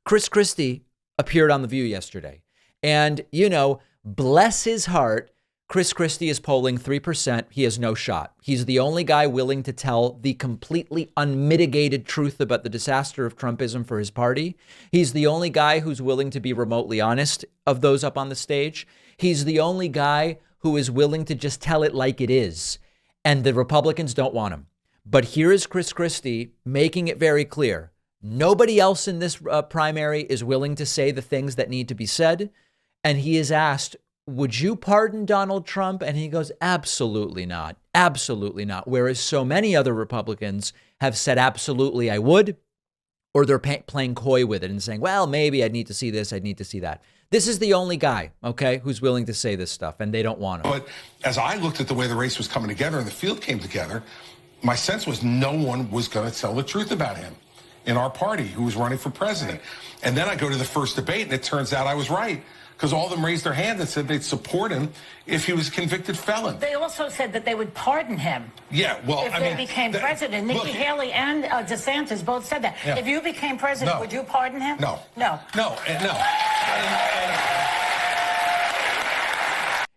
Chris Christie appeared on The View yesterday. And, bless his heart, Chris Christie is polling 3%. He has no shot. He's the only guy willing to tell the completely unmitigated truth about the disaster of Trumpism for his party. He's the only guy who's willing to be remotely honest of those up on the stage. He's the only guy who is willing to just tell it like it is. And the Republicans don't want him. But here is Chris Christie making it very clear. Nobody else in this primary is willing to say the things that need to be said. And he is asked, would you pardon Donald Trump? And he goes, absolutely not. Absolutely not. Whereas so many other Republicans have said, absolutely, I would. Or they're playing coy with it and saying, well, maybe I'd need to see this. I'd need to see that. This is the only guy, okay, who's willing to say this stuff, and they don't want him. But as I looked at the way the race was coming together and the field came together, my sense was no one was going to tell the truth about him in our party who was running for president. And then I go to the first debate, and it turns out I was right, because all of them raised their hand and said they'd support him if he was a convicted felon. They also said that they would pardon him. Yeah, well, if they became president. Nikki Haley and DeSantis both said that. Yeah. If you became president, would you pardon him? No. No. No. No.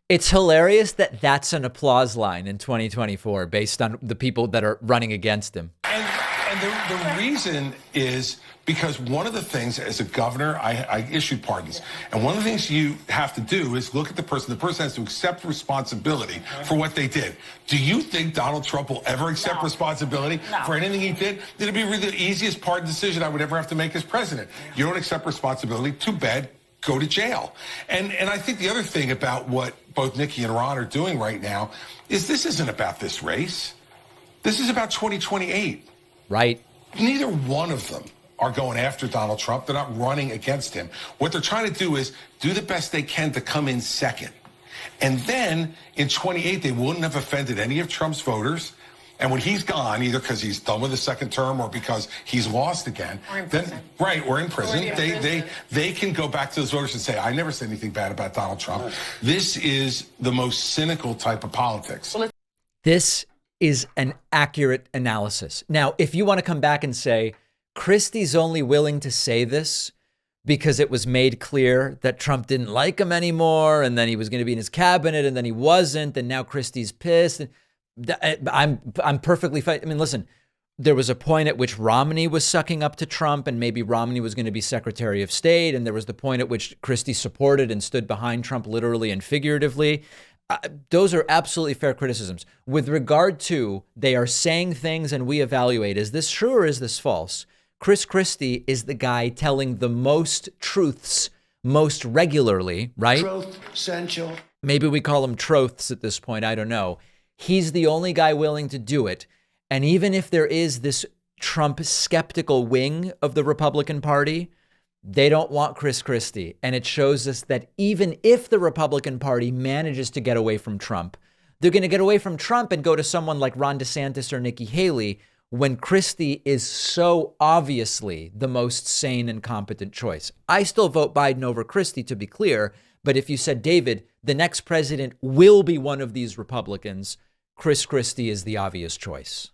It's hilarious that that's an applause line in 2024 based on the people that are running against him. And the reason is because one of the things as a governor, I issued pardons. And one of the things you have to do is look at the person. The person has to accept responsibility for what they did. Do you think Donald Trump will ever accept responsibility for anything he did? It'd be really the easiest pardon decision I would ever have to make as president. You don't accept responsibility, too bad, go to jail. And I think the other thing about what both Nikki and Ron are doing right now is this isn't about this race. This is about 2028. Right. Neither one of them are going after Donald Trump. They're not running against him. What they're trying to do is do the best they can to come in second. And then in 28, they wouldn't have offended any of Trump's voters. And when he's gone, either because he's done with his second term or because he's lost again, or in prison. Or in prison, they can go back to those voters and say, I never said anything bad about Donald Trump. This is the most cynical type of politics. This is an accurate analysis. Now, if you want to come back and say, Christie's only willing to say this because it was made clear that Trump didn't like him anymore, and then he was going to be in his cabinet, and then he wasn't, and now Christie's pissed. I'm perfectly fine. I mean, listen, there was a point at which Romney was sucking up to Trump, and maybe Romney was going to be Secretary of State, and there was the point at which Christie supported and stood behind Trump literally and figuratively. Those are absolutely fair criticisms. With regard to they are saying things and we evaluate, is this true or is this false? Chris Christie is the guy telling the most truths most regularly, right? Truth, essential. Maybe we call them troths at this point. I don't know. He's the only guy willing to do it. And even if there is this Trump skeptical wing of the Republican Party, they don't want Chris Christie. And it shows us that even if the Republican Party manages to get away from Trump, they're going to get away from Trump and go to someone like Ron DeSantis or Nikki Haley when Christie is so obviously the most sane and competent choice. I still vote Biden over Christie, to be clear. But if you said, David, the next president will be one of these Republicans, Chris Christie is the obvious choice.